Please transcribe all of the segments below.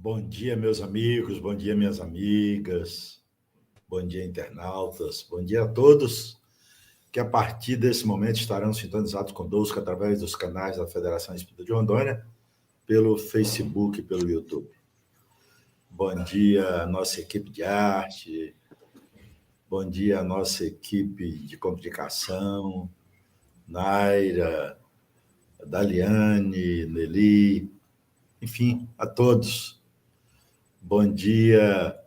Bom dia, meus amigos, bom dia, minhas amigas, bom dia, internautas, bom dia a todos que a partir desse momento estarão sintonizados conosco através dos canais da Federação Espírita de Rondônia, pelo Facebook e pelo YouTube. Bom dia à nossa equipe de arte, bom dia à nossa equipe de comunicação, Naira, Daliane, Nelly, enfim, a todos. Bom dia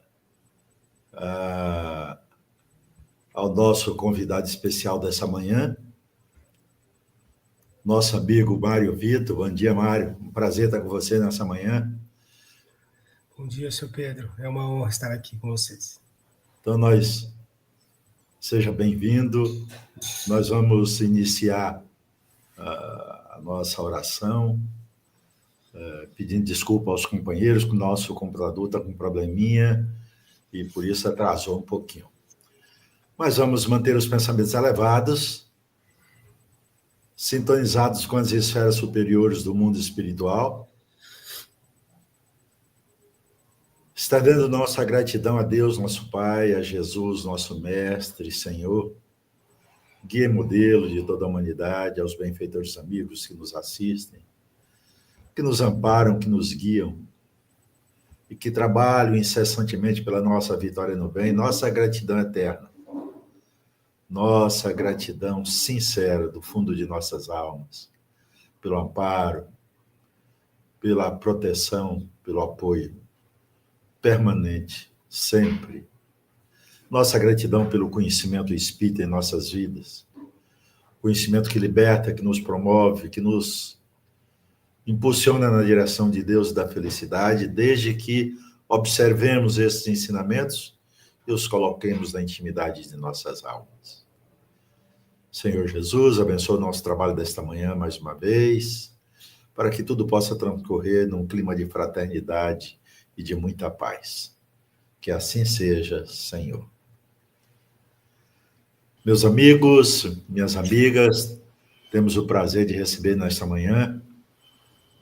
ao nosso convidado especial dessa manhã, nosso amigo Mário Vitor. Bom dia, Mário. Um prazer estar com você nessa manhã. Bom dia, seu Pedro. É uma honra estar aqui com vocês. Então, seja bem-vindo. Nós vamos iniciar a nossa oração, pedindo desculpa aos companheiros, que o nosso computador está com um probleminha e por isso atrasou um pouquinho. Mas vamos manter os pensamentos elevados, sintonizados com as esferas superiores do mundo espiritual, estendendo nossa gratidão a Deus, nosso Pai, a Jesus, nosso Mestre, Senhor, guia e modelo de toda a humanidade, aos benfeitores amigos que nos assistem, que nos amparam, que nos guiam e que trabalham incessantemente pela nossa vitória no bem. Nossa gratidão eterna, nossa gratidão sincera do fundo de nossas almas, pelo amparo, pela proteção, pelo apoio permanente, sempre. Nossa gratidão pelo conhecimento espírita em nossas vidas, conhecimento que liberta, que nos promove, que nos impulsiona na direção de Deus e da felicidade, desde que observemos esses ensinamentos e os coloquemos na intimidade de nossas almas. Senhor Jesus, abençoa o nosso trabalho desta manhã mais uma vez, para que tudo possa transcorrer num clima de fraternidade e de muita paz. Que assim seja, Senhor. Meus amigos, minhas amigas, temos o prazer de receber nesta manhã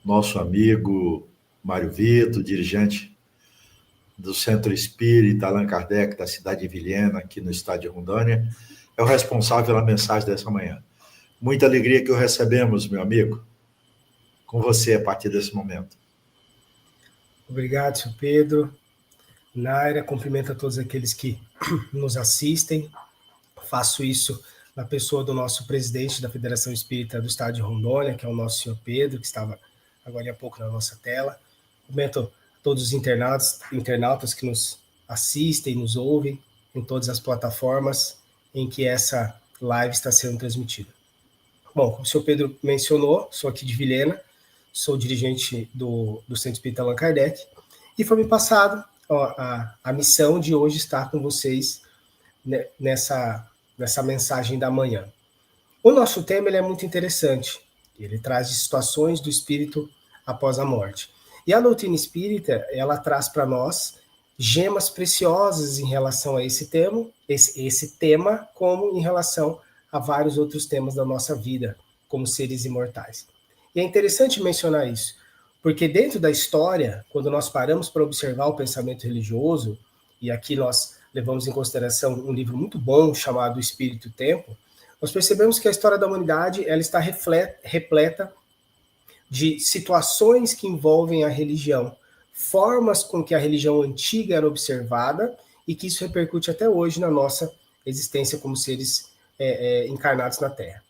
nosso amigo Mário Vitor, dirigente do Centro Espírita Allan Kardec, da cidade de Vilhena, aqui no estado de Rondônia, é o responsável pela mensagem dessa manhã. Muita alegria que o recebemos, meu amigo, com você a partir desse momento. Obrigado, seu Pedro. Naira, cumprimento a todos aqueles que nos assistem. Faço isso na pessoa do nosso presidente da Federação Espírita do Estado de Rondônia, que é o nosso senhor Pedro, que estava agora há pouco na nossa tela. Cumprimento a todos os internautas que nos assistem, nos ouvem em todas as plataformas em que essa live está sendo transmitida. Bom, como o senhor Pedro mencionou, sou aqui de Vilhena, sou dirigente do Centro Espírita Allan Kardec, e foi me passado a missão de hoje estar com vocês nessa mensagem da manhã. O nosso tema ele é muito interessante, ele traz situações do espírito após a morte. E a doutrina espírita, ela traz para nós gemas preciosas em relação a esse tema, como em relação a vários outros temas da nossa vida, como seres imortais. E é interessante mencionar isso, porque dentro da história, quando nós paramos para observar o pensamento religioso, e aqui nós levamos em consideração um livro muito bom chamado Espírito e Tempo, nós percebemos que a história da humanidade ela está repleta de situações que envolvem a religião, formas com que a religião antiga era observada e que isso repercute até hoje na nossa existência como seres encarnados na Terra.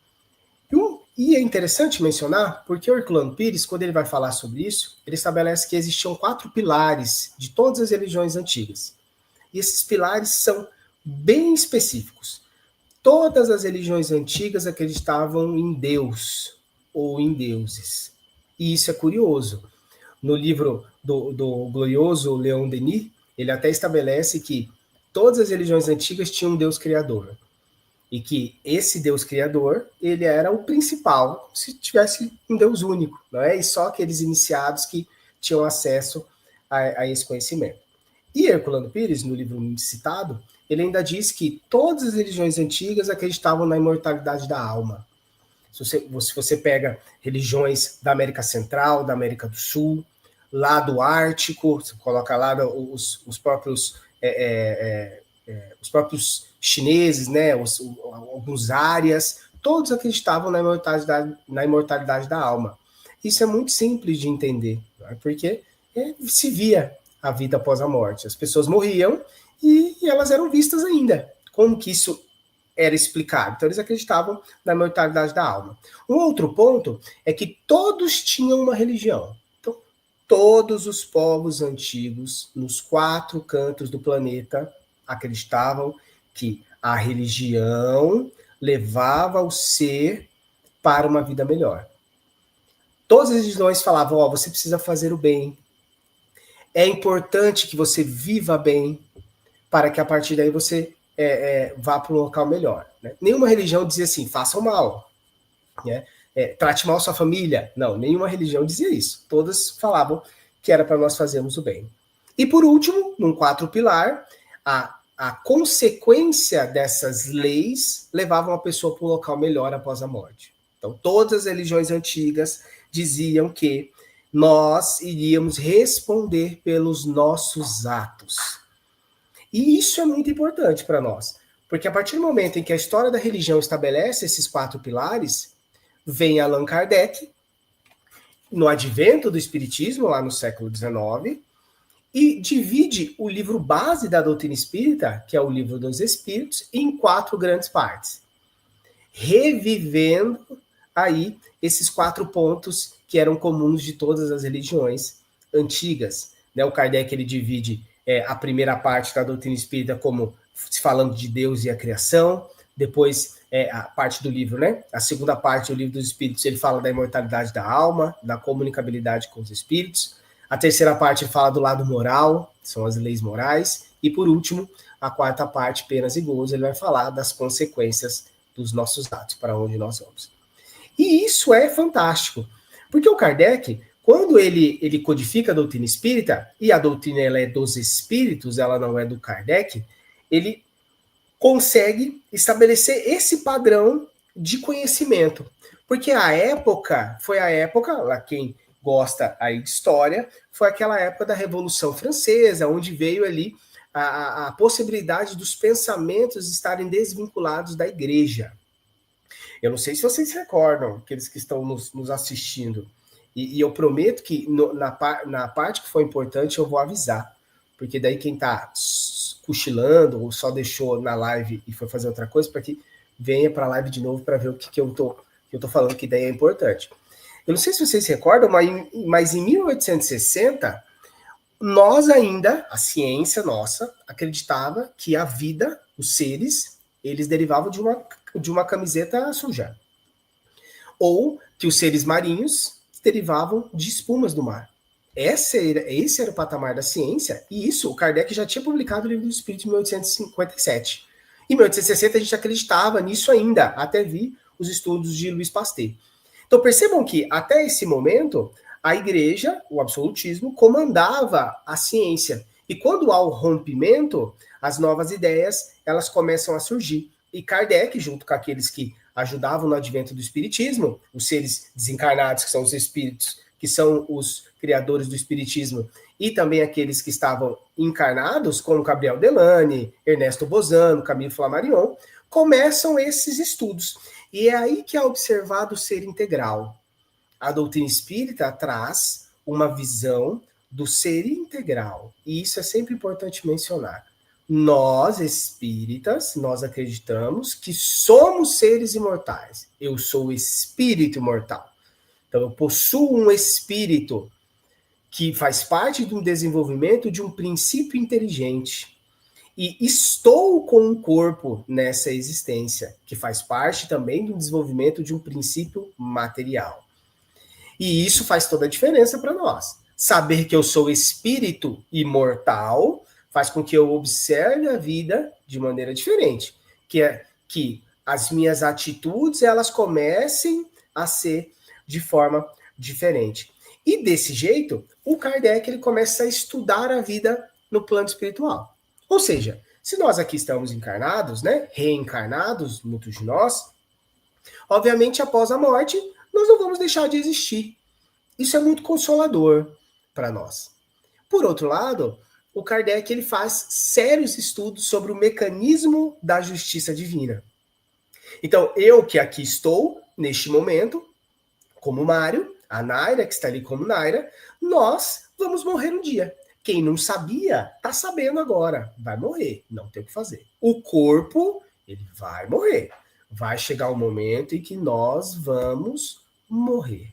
E é interessante mencionar, porque o Herculano Pires, quando ele vai falar sobre isso, ele estabelece que existiam 4 pilares de todas as religiões antigas. E esses pilares são bem específicos. Todas as religiões antigas acreditavam em Deus ou em deuses. E isso é curioso. No livro do glorioso Leon Denis, ele até estabelece que todas as religiões antigas tinham um Deus criador. E que esse Deus criador, ele era o principal, se tivesse um Deus único, não é? E só aqueles iniciados que tinham acesso a esse conhecimento. E Herculano Pires, no livro citado, ele ainda diz que todas as religiões antigas acreditavam na imortalidade da alma. Se você pega religiões da América Central, da América do Sul, lado ártico, você coloca lá os próprios chineses, né, alguns árias, todos acreditavam na imortalidade da alma. Isso é muito simples de entender, né, porque se via a vida após a morte. As pessoas morriam e elas eram vistas ainda. Como que isso era explicado? Então eles acreditavam na imortalidade da alma. Um outro ponto é que todos tinham uma religião. Então, todos os povos antigos, nos 4 cantos do planeta, acreditavam que a religião levava o ser para uma vida melhor. Todas as religiões falavam, você precisa fazer o bem. É importante que você viva bem, para que a partir daí você vá para um local melhor. Né? Nenhuma religião dizia assim, faça o mal. Né? Trate mal sua família. Não, nenhuma religião dizia isso. Todas falavam que era para nós fazermos o bem. E por último, num 4 pilar, a consequência dessas leis levavam a pessoa para um local melhor após a morte. Então, todas as religiões antigas diziam que nós iríamos responder pelos nossos atos. E isso é muito importante para nós, porque a partir do momento em que a história da religião estabelece esses 4 pilares, vem Allan Kardec, no advento do Espiritismo, lá no século XIX, e divide o livro base da doutrina espírita, que é o Livro dos Espíritos, em 4 grandes partes, revivendo aí esses 4 pontos que eram comuns de todas as religiões antigas. Né? O Kardec ele divide a primeira parte da doutrina espírita como falando de Deus e a criação, depois a parte do livro, né? A segunda parte, o Livro dos Espíritos, ele fala da imortalidade da alma, da comunicabilidade com os espíritos. A terceira parte fala do lado moral, são as leis morais. E por último, a quarta parte, penas e gozos, ele vai falar das consequências dos nossos atos, para onde nós vamos. E isso é fantástico, porque o Kardec, quando ele codifica a doutrina espírita, e a doutrina ela é dos espíritos, ela não é do Kardec, ele consegue estabelecer esse padrão de conhecimento. Porque a época, foi a época, lá quem gosta aí de história, foi aquela época da Revolução Francesa, onde veio ali a possibilidade dos pensamentos estarem desvinculados da igreja. Eu não sei se vocês se recordam, aqueles que estão nos assistindo, e eu prometo que na parte que foi importante eu vou avisar, porque daí quem está cochilando ou só deixou na live e foi fazer outra coisa, para que venha para a live de novo para ver o que eu tô falando, que daí é importante. Eu não sei se vocês se recordam, mas em 1860, nós ainda, a ciência nossa, acreditava que a vida, os seres, eles derivavam de uma camiseta suja. Ou que os seres marinhos derivavam de espumas do mar. Esse era o patamar da ciência, e isso o Kardec já tinha publicado o Livro dos Espíritos em 1857. Em 1860 a gente acreditava nisso ainda, até vir os estudos de Louis Pasteur. Então percebam que até esse momento a igreja, o absolutismo, comandava a ciência. E quando há o rompimento, as novas ideias elas começam a surgir. E Kardec, junto com aqueles que ajudavam no advento do espiritismo, os seres desencarnados, que são os espíritos, que são os criadores do espiritismo, e também aqueles que estavam encarnados, como Gabriel Delany, Ernesto Bozano, Camille Flammarion, começam esses estudos. E é aí que é observado o ser integral. A doutrina espírita traz uma visão do ser integral. E isso é sempre importante mencionar. Nós, espíritas, nós acreditamos que somos seres imortais. Eu sou espírito imortal. Então, eu possuo um espírito que faz parte do desenvolvimento de um princípio inteligente. E estou com um corpo nessa existência, que faz parte também do desenvolvimento de um princípio material. E isso faz toda a diferença para nós. Saber que eu sou espírito imortal faz com que eu observe a vida de maneira diferente. Que é que as minhas atitudes elas comecem a ser de forma diferente. E desse jeito, o Kardec ele começa a estudar a vida no plano espiritual. Ou seja, se nós aqui estamos encarnados, né, reencarnados, muitos de nós, obviamente após a morte, nós não vamos deixar de existir. Isso é muito consolador, para nós. Por outro lado, o Kardec ele faz sérios estudos sobre o mecanismo da justiça divina. Então, eu que aqui estou, neste momento, como Mário, a Naira, que está ali como Naira, nós vamos morrer um dia. Quem não sabia, está sabendo agora. Vai morrer, não tem o que fazer. O corpo, ele vai morrer. Vai chegar um momento em que nós vamos morrer.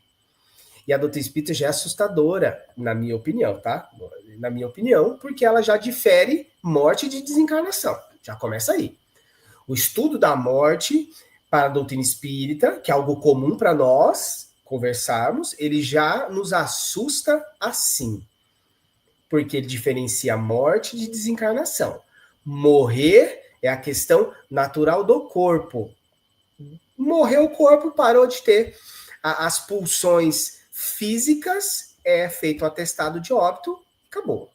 E a doutrina espírita já é assustadora, na minha opinião, tá? Na minha opinião, porque ela já difere morte de desencarnação. Já começa aí. O estudo da morte para a doutrina espírita, que é algo comum para nós conversarmos, ele já nos assusta assim. Porque ele diferencia morte de desencarnação. Morrer é a questão natural do corpo. Morreu o corpo, parou de ter as pulsões físicas, é feito o atestado de óbito, acabou.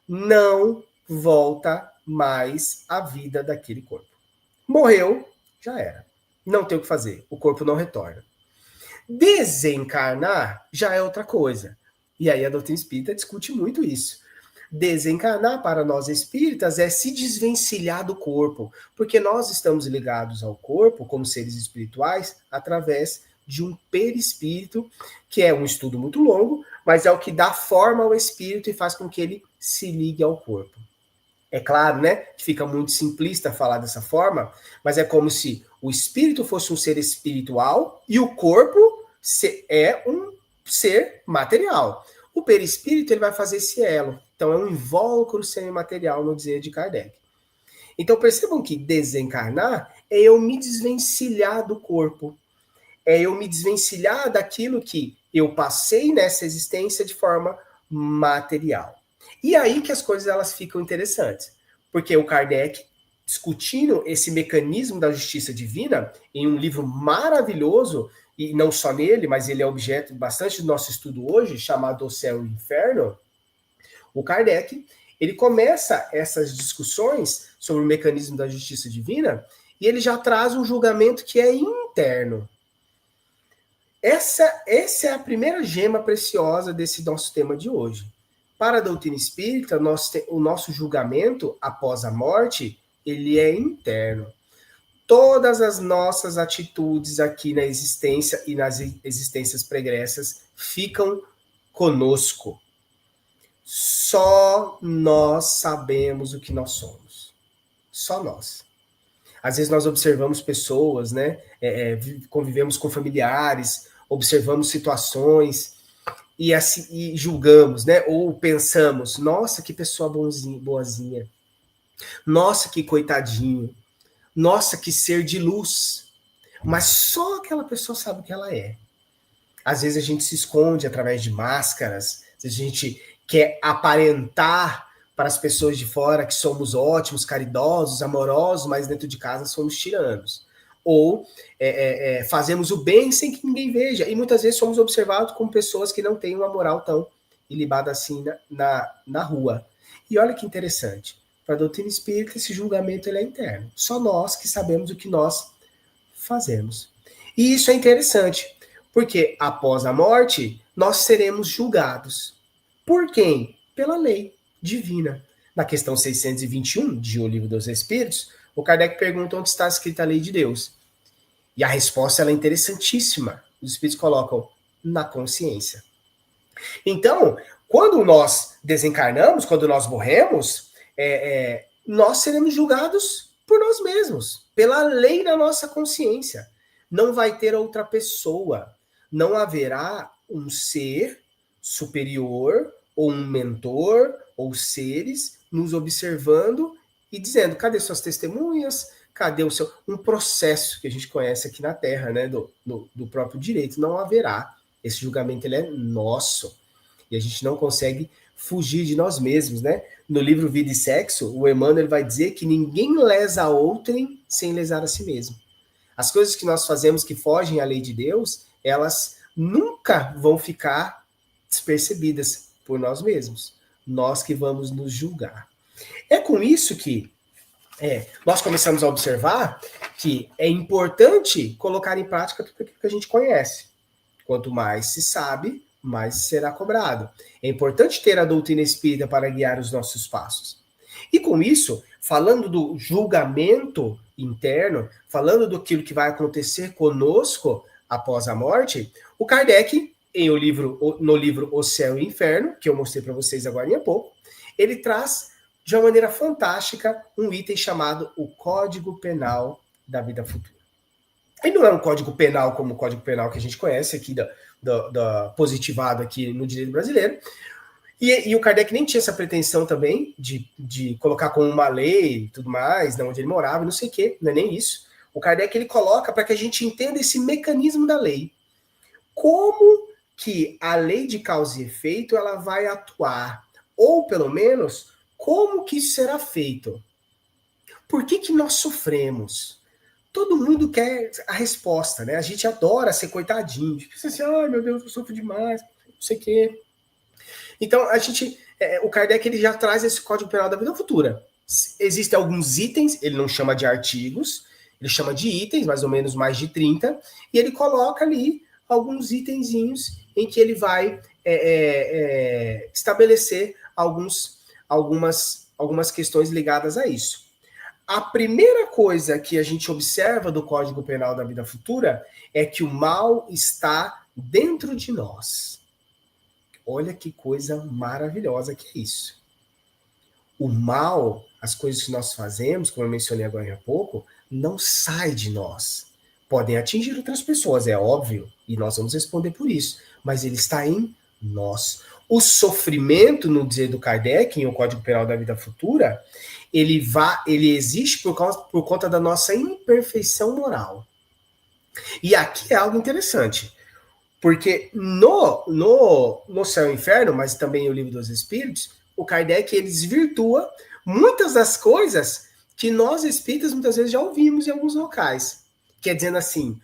Não volta mais a vida daquele corpo. Morreu, já era. Não tem o que fazer, o corpo não retorna. Desencarnar já é outra coisa. E aí a doutrina espírita discute muito isso. Desencarnar para nós espíritas é se desvencilhar do corpo, porque nós estamos ligados ao corpo, como seres espirituais, através de um perispírito, que é um estudo muito longo, mas é o que dá forma ao espírito e faz com que ele se ligue ao corpo. É claro, né, que fica muito simplista falar dessa forma, mas é como se o espírito fosse um ser espiritual e o corpo é um ser material. O perispírito ele vai fazer esse elo. Então é um invólucro semimaterial, no dizer de Kardec. Então percebam que desencarnar é eu me desvencilhar do corpo. É eu me desvencilhar daquilo que eu passei nessa existência de forma material. E aí que as coisas elas ficam interessantes. Porque o Kardec, discutindo esse mecanismo da justiça divina, em um livro maravilhoso, e não só nele, mas ele é objeto bastante do nosso estudo hoje, chamado O Céu e o Inferno, o Kardec, ele começa essas discussões sobre o mecanismo da justiça divina e ele já traz um julgamento que é interno. Essa é a primeira gema preciosa desse nosso tema de hoje. Para a doutrina espírita, o nosso julgamento após a morte, ele é interno. Todas as nossas atitudes aqui na existência e nas existências pregressas ficam conosco. Só nós sabemos o que nós somos. Só nós. Às vezes nós observamos pessoas, né? Convivemos com familiares, observamos situações e, assim, e julgamos, né? Ou pensamos, nossa, que pessoa boazinha. Nossa, que coitadinho. Nossa, que ser de luz. Mas só aquela pessoa sabe o que ela é. Às vezes a gente se esconde através de máscaras, às vezes a gente quer aparentar para as pessoas de fora que somos ótimos, caridosos, amorosos, mas dentro de casa somos tiranos. Ou fazemos o bem sem que ninguém veja. E muitas vezes somos observados como pessoas que não têm uma moral tão ilibada assim na rua. E olha que interessante. Para a doutrina espírita, esse julgamento ele é interno. Só nós que sabemos o que nós fazemos. E isso é interessante, porque após a morte, nós seremos julgados. Por quem? Pela lei divina. Na questão 621 de O Livro dos Espíritos, o Kardec pergunta onde está escrita a lei de Deus. E a resposta ela é interessantíssima. Os Espíritos colocam na consciência. Então, quando nós desencarnamos, quando nós morremos, nós seremos julgados por nós mesmos, pela lei da nossa consciência. Não vai ter outra pessoa. Não haverá um ser superior, ou um mentor, ou seres nos observando e dizendo, cadê suas testemunhas? Cadê o seu... Um processo que a gente conhece aqui na Terra, né, do próprio direito. Não haverá. Esse julgamento ele é nosso. E a gente não consegue fugir de nós mesmos, né? No livro Vida e Sexo, o Emmanuel vai dizer que ninguém lesa a outrem sem lesar a si mesmo. As coisas que nós fazemos que fogem à lei de Deus, elas nunca vão ficar despercebidas por nós mesmos. Nós que vamos nos julgar. É com isso que nós começamos a observar que é importante colocar em prática tudo aquilo que a gente conhece. Quanto mais se sabe, mais será cobrado. É importante ter a doutrina espírita para guiar os nossos passos. E com isso, falando do julgamento interno, falando do que vai acontecer conosco após a morte, o Kardec, no livro O Céu e o Inferno, que eu mostrei para vocês agora há pouco, ele traz de uma maneira fantástica um item chamado o Código Penal da Vida Futura. Ele não é um código penal como o código penal que a gente conhece aqui, da positivado aqui no direito brasileiro, e o Kardec nem tinha essa pretensão também de colocar como uma lei e tudo mais, né, onde ele morava, não sei o quê, não é nem isso. O Kardec ele coloca para que a gente entenda esse mecanismo da lei. Como que a lei de causa e efeito ela vai atuar? Ou, pelo menos, como que isso será feito? Por que nós sofremos? Todo mundo quer a resposta, né? A gente adora ser coitadinho. A gente pensa assim, ai meu Deus, eu sofro demais, não sei o quê. Então, o Kardec ele já traz esse Código Penal da Vida Futura. Existem alguns itens, ele não chama de artigos, ele chama de itens, mais ou menos mais de 30, e ele coloca ali alguns itenzinhos em que ele vai estabelecer algumas questões ligadas a isso. A primeira coisa que a gente observa do Código Penal da Vida Futura é que o mal está dentro de nós. Olha que coisa maravilhosa que é isso. O mal, as coisas que nós fazemos, como eu mencionei agora há pouco, não sai de nós. Podem atingir outras pessoas, é óbvio, e nós vamos responder por isso, mas ele está em nós. O sofrimento, no dizer do Kardec, em O Código Penal da Vida Futura, ele existe por conta da nossa imperfeição moral. E aqui é algo interessante, porque no Céu e Inferno, mas também o Livro dos Espíritos, o Kardec ele desvirtua muitas das coisas que nós espíritas muitas vezes já ouvimos em alguns locais. Que é dizendo assim,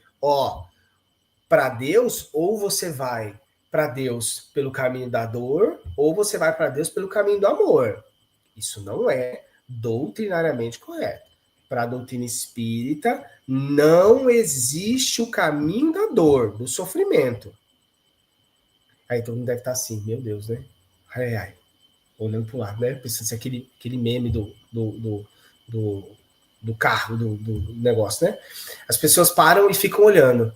para Deus, ou você vai para Deus pelo caminho da dor, ou você vai para Deus pelo caminho do amor. Isso não é doutrinariamente correto. Para a doutrina espírita, não existe o caminho da dor, do sofrimento. Aí todo mundo deve estar assim, meu Deus, né? Ai. Olhando para o lado, né? Pensando assim, aquele meme do carro, do negócio, né? As pessoas param e ficam olhando.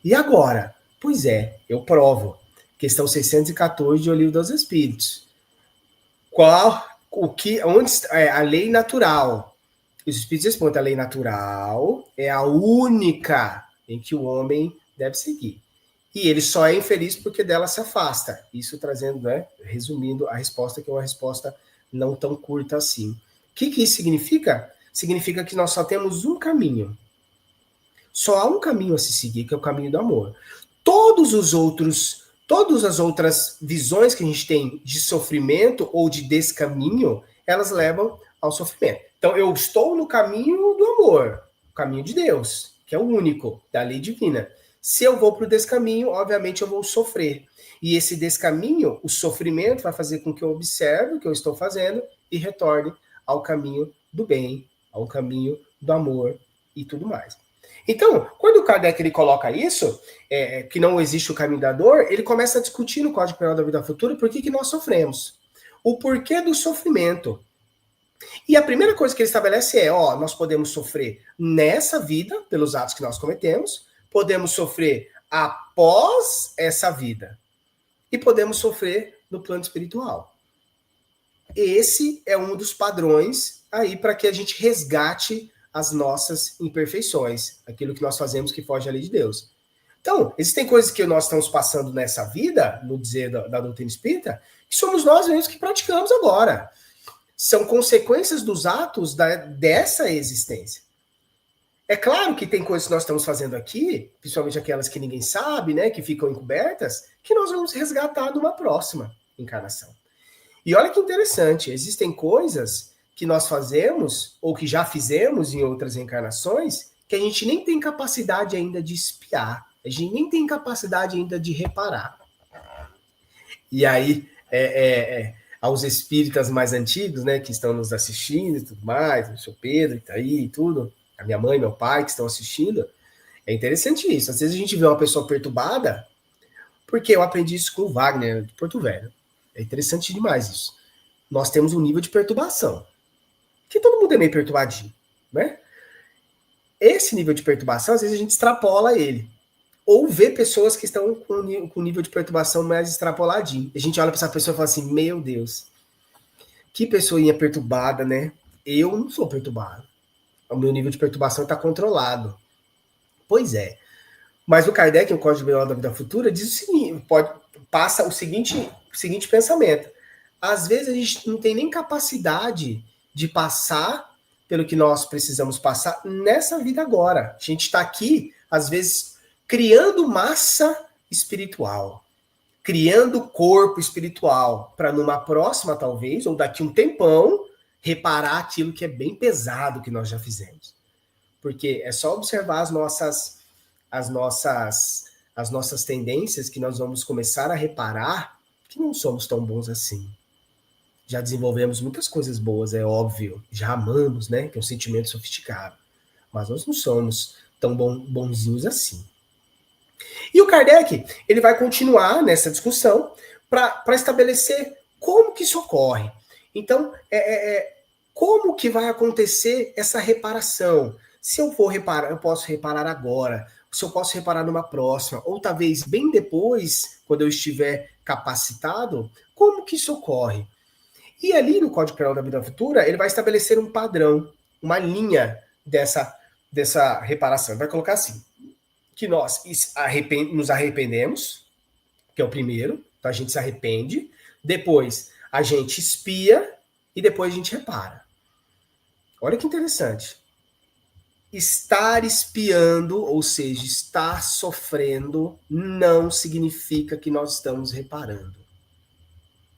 E agora? Pois é, eu provo. Questão 614 de O Livro dos Espíritos. Onde é a lei natural? Os Espíritos respondem, a lei natural é a única em que o homem deve seguir. E ele só é infeliz porque dela se afasta. Isso trazendo, né, resumindo a resposta, que é uma resposta não tão curta assim. O que isso significa? Significa que nós só temos um caminho. Só há um caminho a se seguir, que é o caminho do amor. Todas as outras visões que a gente tem de sofrimento ou de descaminho, elas levam ao sofrimento. Então, eu estou no caminho do amor, o caminho de Deus, que é o único, da lei divina. Se eu vou para o descaminho, obviamente eu vou sofrer. E esse descaminho, o sofrimento, vai fazer com que eu observe o que eu estou fazendo e retorne ao caminho do bem, ao caminho do amor e tudo mais. Então, quando o Kardec ele coloca isso, que não existe o caminho da dor, ele começa a discutir no Código Penal da Vida Futura por que nós sofremos. O porquê do sofrimento. E a primeira coisa que ele estabelece é, nós podemos sofrer nessa vida, pelos atos que nós cometemos, podemos sofrer após essa vida. E podemos sofrer no plano espiritual. Esse é um dos padrões aí para que a gente resgate as nossas imperfeições, aquilo que nós fazemos que foge à lei de Deus. Então, existem coisas que nós estamos passando nessa vida, no dizer da doutrina espírita, que somos nós mesmos que praticamos agora. São consequências dos atos dessa existência. É claro que tem coisas que nós estamos fazendo aqui, principalmente aquelas que ninguém sabe, né, que ficam encobertas, que nós vamos resgatar numa próxima encarnação. E olha que interessante, existem coisas que nós fazemos, ou que já fizemos em outras encarnações, que a gente nem tem capacidade ainda de espiar, a gente nem tem capacidade ainda de reparar. E aí, aos espíritas mais antigos, né, que estão nos assistindo e tudo mais, o seu Pedro que está aí e tudo, a minha mãe, meu pai que estão assistindo, é interessante isso. Às vezes a gente vê uma pessoa perturbada, Porque eu aprendi isso com o Wagner, de Porto Velho. É interessante demais isso. Nós temos um nível de perturbação. Que todo mundo é meio perturbadinho, né? Esse nível de perturbação, às vezes a gente extrapola ele. Ou vê pessoas que estão com nível de perturbação mais extrapoladinho. A gente olha para essa pessoa e fala assim, meu Deus, que pessoinha perturbada, né? Eu não sou perturbado. O meu nível de perturbação está controlado. Pois é. Mas o Kardec, no Código Geral da Vida Futura, diz o seguinte, passa o seguinte pensamento. Às vezes a gente não tem nem capacidade de passar pelo que nós precisamos passar nessa vida agora. A gente está aqui, às vezes, criando massa espiritual, criando corpo espiritual, para numa próxima, talvez, ou daqui um tempão, reparar aquilo que é bem pesado que nós já fizemos. Porque é só observar as nossas tendências que nós vamos começar a reparar que não somos tão bons assim. Já desenvolvemos muitas coisas boas, é óbvio. Já amamos, né? Que é um sentimento sofisticado. Mas nós não somos tão bonzinhos assim. E o Kardec, ele vai continuar nessa discussão para estabelecer como que isso ocorre. Então, como que vai acontecer essa reparação? Se eu for reparar, eu posso reparar agora. Se eu posso reparar numa próxima, ou talvez bem depois, quando eu estiver capacitado, como que isso ocorre? E ali no Código Penal da Vida Futura, ele vai estabelecer um padrão, uma linha dessa reparação. Ele vai colocar assim, que nós nos arrependemos, que é o primeiro, então a gente se arrepende, depois a gente expia e depois a gente repara. Olha que interessante. Estar espiando, ou seja, estar sofrendo, não significa que nós estamos reparando.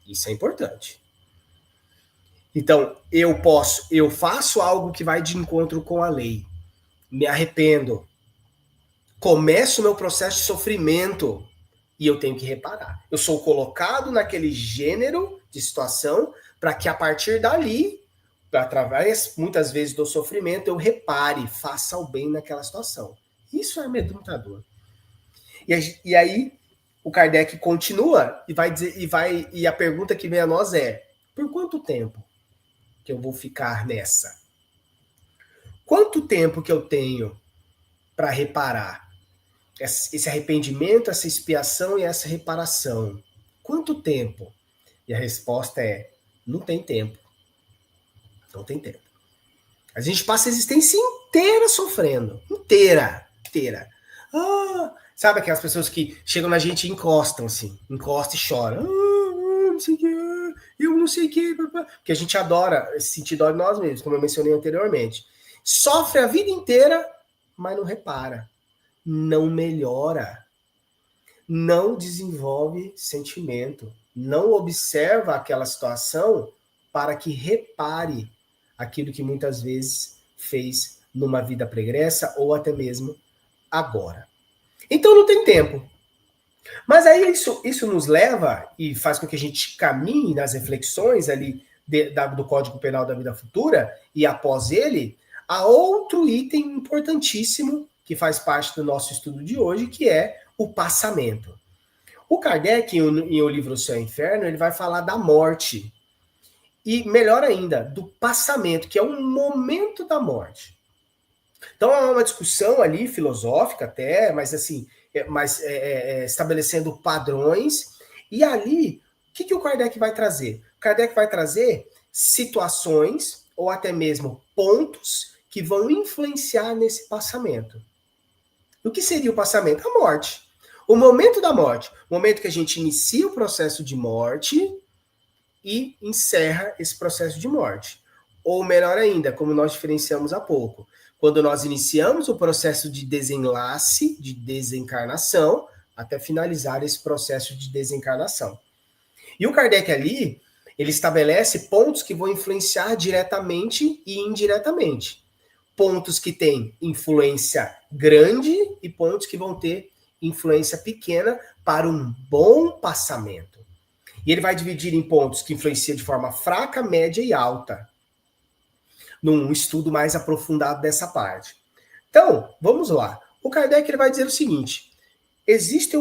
Isso é importante. Então, eu faço algo que vai de encontro com a lei, me arrependo, começo o meu processo de sofrimento e eu tenho que reparar. Eu sou colocado naquele gênero de situação para que a partir dali, através muitas vezes do sofrimento, eu repare, faça o bem naquela situação. Isso é amedrontador. E aí o Kardec continua e vai dizer, e a pergunta que vem a nós é: por quanto tempo que eu vou ficar nessa? Quanto tempo que eu tenho para reparar esse arrependimento, essa expiação e essa reparação? Quanto tempo? E a resposta é: não tem tempo. Não tem tempo. A gente passa a existência inteira sofrendo. Inteira. Sabe aquelas pessoas que chegam na gente e encostam assim. Encostam e choram. Não sei o que. Eu não sei o que. Porque a gente adora sentir dó de nós mesmos, como eu mencionei anteriormente. Sofre a vida inteira, mas não repara. Não melhora. Não desenvolve sentimento. Não observa aquela situação para que repare aquilo que muitas vezes fez numa vida pregressa ou até mesmo agora. Então não tem tempo. Mas aí isso nos leva e faz com que a gente caminhe nas reflexões ali do Código Penal da Vida Futura e após ele, a outro item importantíssimo que faz parte do nosso estudo de hoje, que é o passamento. O Kardec, em O Livro O Céu e o Inferno, ele vai falar da morte. E, melhor ainda, do passamento, que é um momento da morte. Então, há uma discussão ali, filosófica até, mas assim, estabelecendo padrões. E ali, o que o Kardec vai trazer? O Kardec vai trazer situações, ou até mesmo pontos, que vão influenciar nesse passamento. O que seria o passamento? A morte. O momento da morte. O momento que a gente inicia o processo de morte e encerra esse processo de morte. Ou melhor ainda, como nós diferenciamos há pouco, quando nós iniciamos o processo de desenlace, de desencarnação, até finalizar esse processo de desencarnação. E o Kardec ali, ele estabelece pontos que vão influenciar diretamente e indiretamente. Pontos que têm influência grande e pontos que vão ter influência pequena para um bom passamento. E ele vai dividir em pontos que influenciam de forma fraca, média e alta, num estudo mais aprofundado dessa parte. Então, vamos lá. O Kardec ele vai dizer o seguinte: existe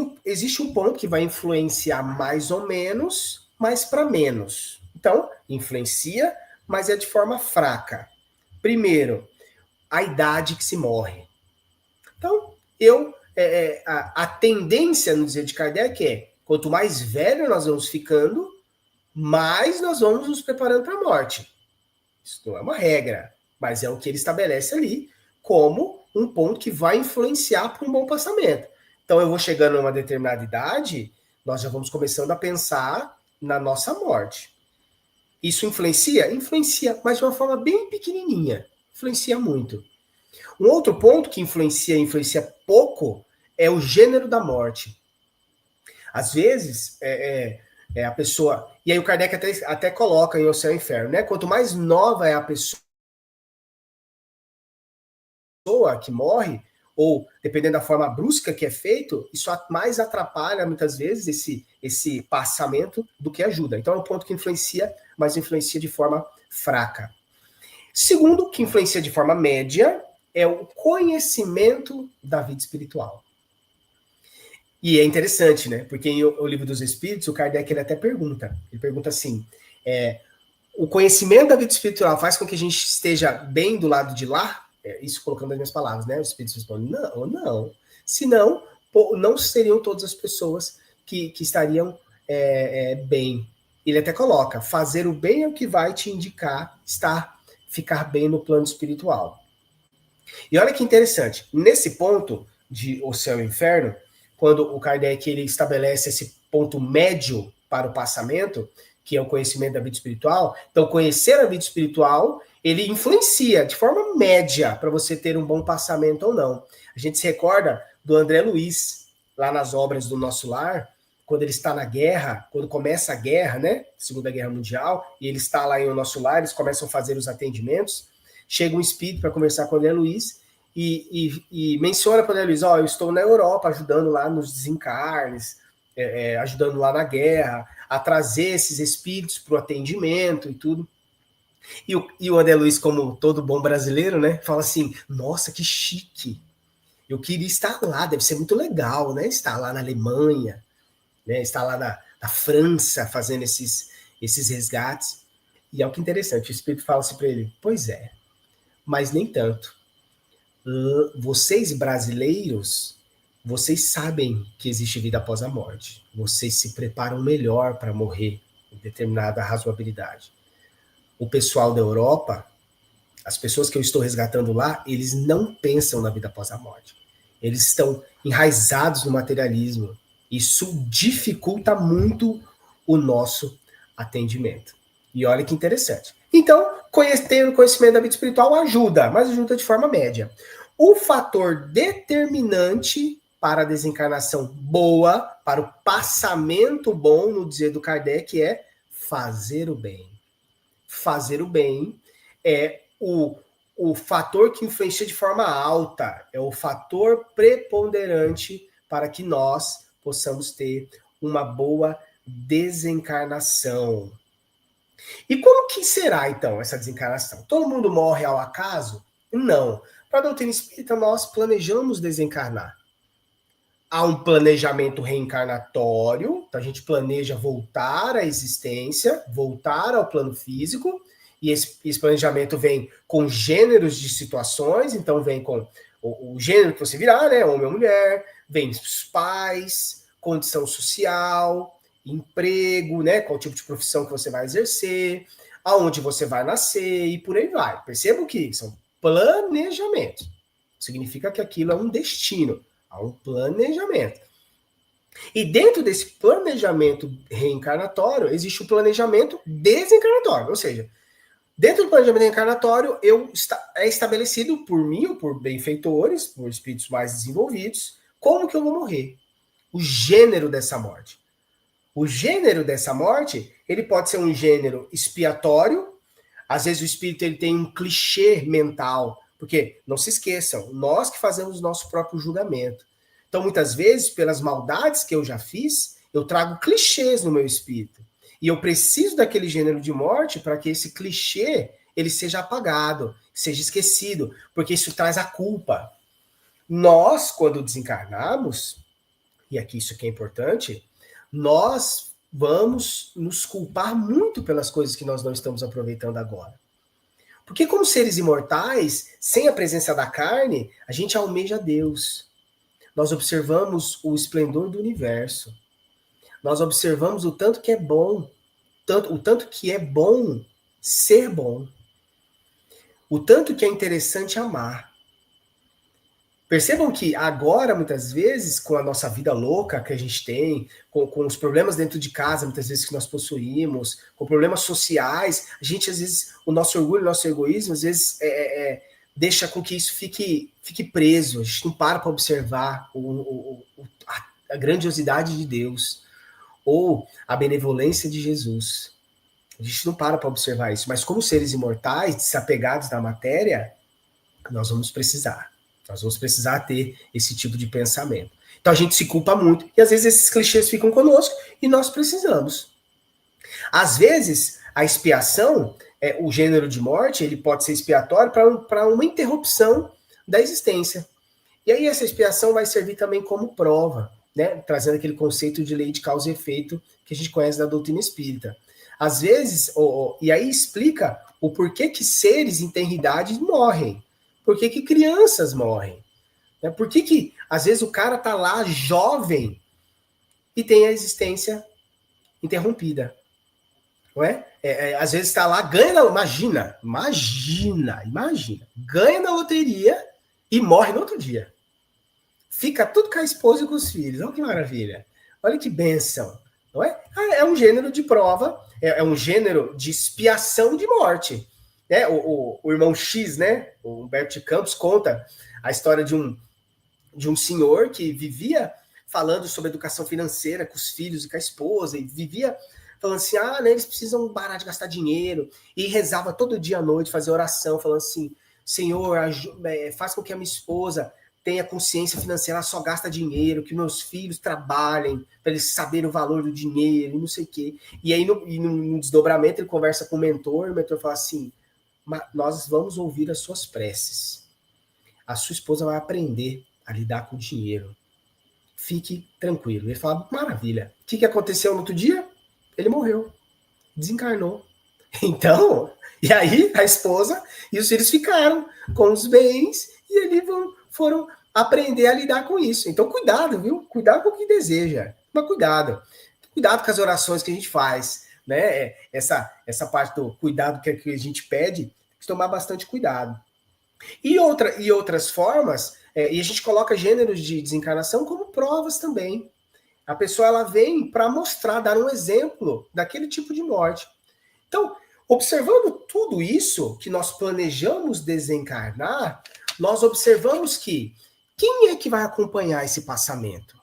um ponto que vai influenciar mais ou menos, mas para menos. Então, influencia, mas é de forma fraca. Primeiro, a idade que se morre. Então, a tendência no dizer de Kardec é, quanto mais velho nós vamos ficando, mais nós vamos nos preparando para a morte. Isso não é uma regra, mas é o que ele estabelece ali como um ponto que vai influenciar para um bom passamento. Então, eu vou chegando a uma determinada idade, nós já vamos começando a pensar na nossa morte. Isso influencia? Influencia, mas de uma forma bem pequenininha. Influencia muito. Um outro ponto que influencia pouco, é o gênero da morte. Às vezes, a pessoa... E aí o Kardec até coloca em O Céu e o Inferno, né? Quanto mais nova é a pessoa que morre, ou dependendo da forma brusca que é feito, isso mais atrapalha, muitas vezes, esse passamento do que ajuda. Então é um ponto que influencia, mas influencia de forma fraca. Segundo, que influencia de forma média, é o conhecimento da vida espiritual. E é interessante, né? Porque em O Livro dos Espíritos, o Kardec ele até pergunta. Ele pergunta assim, o conhecimento da vida espiritual faz com que a gente esteja bem do lado de lá? Isso colocando as minhas palavras, né? Os Espíritos respondem, não. Senão, não seriam todas as pessoas que estariam bem. Ele até coloca, fazer o bem é o que vai te indicar ficar bem no plano espiritual. E olha que interessante, nesse ponto de O Céu e o Inferno, quando o Kardec ele estabelece esse ponto médio para o passamento, que é o conhecimento da vida espiritual, então conhecer a vida espiritual, ele influencia de forma média para você ter um bom passamento ou não. A gente se recorda do André Luiz, lá nas obras do Nosso Lar, quando ele está na guerra, quando começa a guerra, né, Segunda Guerra Mundial, e ele está lá em O Nosso Lar, eles começam a fazer os atendimentos, chega um espírito para conversar com o André Luiz e menciona para o André Luiz, eu estou na Europa ajudando lá nos desencarnes, ajudando lá na guerra, a trazer esses espíritos para o atendimento e tudo. E o André Luiz, como todo bom brasileiro, né, fala assim, nossa, que chique, eu queria estar lá, deve ser muito legal, né, estar lá na Alemanha, né, estar lá na França fazendo esses resgates. E olha que interessante, o espírito fala assim para ele, pois é, mas nem tanto. Vocês brasileiros, vocês sabem que existe vida após a morte. Vocês se preparam melhor para morrer em determinada razoabilidade. O pessoal da Europa, as pessoas que eu estou resgatando lá, eles não pensam na vida após a morte. Eles estão enraizados no materialismo. Isso dificulta muito o nosso atendimento. E olha que interessante. Então, ter o conhecimento da vida espiritual ajuda, mas ajuda de forma média. O fator determinante para a desencarnação boa, para o passamento bom, no dizer do Kardec, é fazer o bem. Fazer o bem é o fator que influencia de forma alta, é o fator preponderante para que nós possamos ter uma boa desencarnação. E como que será, então, essa desencarnação? Todo mundo morre ao acaso? Não. Para a doutrina espírita, nós planejamos desencarnar. Há um planejamento reencarnatório, então a gente planeja voltar à existência, voltar ao plano físico, e esse planejamento vem com gêneros de situações, então vem com o gênero que você virar, né, homem ou mulher, vem os pais, condição social, emprego, né, qual tipo de profissão que você vai exercer, aonde você vai nascer e por aí vai. Percebam que são planejamentos. Significa que aquilo é um destino, há um planejamento. E dentro desse planejamento reencarnatório, existe o planejamento desencarnatório, ou seja, dentro do planejamento reencarnatório, é estabelecido por mim, ou por benfeitores, por espíritos mais desenvolvidos, como que eu vou morrer. O gênero dessa morte. O gênero dessa morte, ele pode ser um gênero expiatório, às vezes o espírito ele tem um clichê mental, porque, não se esqueçam, nós que fazemos o nosso próprio julgamento. Então, muitas vezes, pelas maldades que eu já fiz, eu trago clichês no meu espírito. E eu preciso daquele gênero de morte para que esse clichê ele seja apagado, seja esquecido, porque isso traz a culpa. Nós, quando desencarnamos, e aqui isso que é importante, nós vamos nos culpar muito pelas coisas que nós não estamos aproveitando agora. Porque como seres imortais, sem a presença da carne, a gente almeja Deus. Nós observamos o esplendor do universo. Nós observamos o tanto que é bom, o tanto que é bom ser bom. O tanto que é interessante amar. Percebam que agora, muitas vezes, com a nossa vida louca que a gente tem, com os problemas dentro de casa, muitas vezes, que nós possuímos, com problemas sociais, a gente, às vezes, o nosso orgulho, o nosso egoísmo, às vezes, deixa com que isso fique preso. A gente não para observar a grandiosidade de Deus ou a benevolência de Jesus. A gente não para observar isso. Mas como seres imortais, desapegados da matéria, nós vamos precisar. Nós vamos precisar ter esse tipo de pensamento. Então a gente se culpa muito. E às vezes esses clichês ficam conosco e nós precisamos. Às vezes, a expiação, o gênero de morte, ele pode ser expiatório para uma interrupção da existência. E aí essa expiação vai servir também como prova, né? Trazendo aquele conceito de lei de causa e efeito que a gente conhece da doutrina espírita. Às vezes, e aí explica o porquê que seres em tenridade morrem. Por que que crianças morrem? Por que às vezes, o cara tá lá, jovem, e tem a existência interrompida? Não é? Às vezes está lá, ganha, imagina, ganha na loteria e morre no outro dia. Fica tudo com a esposa e com os filhos. Olha que maravilha. Olha que bênção. Não é? É um gênero de prova, é um gênero de expiação de morte. O irmão X, né? O Humberto de Campos conta a história de um senhor que vivia falando sobre educação financeira com os filhos e com a esposa, e vivia falando assim, né, eles precisam parar de gastar dinheiro, e rezava todo dia à noite, fazia oração, falando assim, Senhor, faz com que a minha esposa tenha consciência financeira, ela só gasta dinheiro, que meus filhos trabalhem, para eles saberem o valor do dinheiro, e não sei o quê. E aí, no desdobramento, ele conversa com o mentor fala assim, nós vamos ouvir as suas preces. A sua esposa vai aprender a lidar com o dinheiro. Fique tranquilo. Ele fala, maravilha. O que aconteceu no outro dia? Ele morreu. Desencarnou. Então, e aí a esposa e os filhos ficaram com os bens e eles foram aprender a lidar com isso. Então, cuidado, viu? Cuidado com o que deseja. Mas cuidado. Cuidado com as orações que a gente faz. Né? Essa parte do cuidado que a gente pede, tem que tomar bastante cuidado. E outras formas, e a gente coloca gêneros de desencarnação como provas também. A pessoa ela vem para mostrar, dar um exemplo daquele tipo de morte. Então, observando tudo isso que nós planejamos desencarnar, nós observamos que quem é que vai acompanhar esse passamento?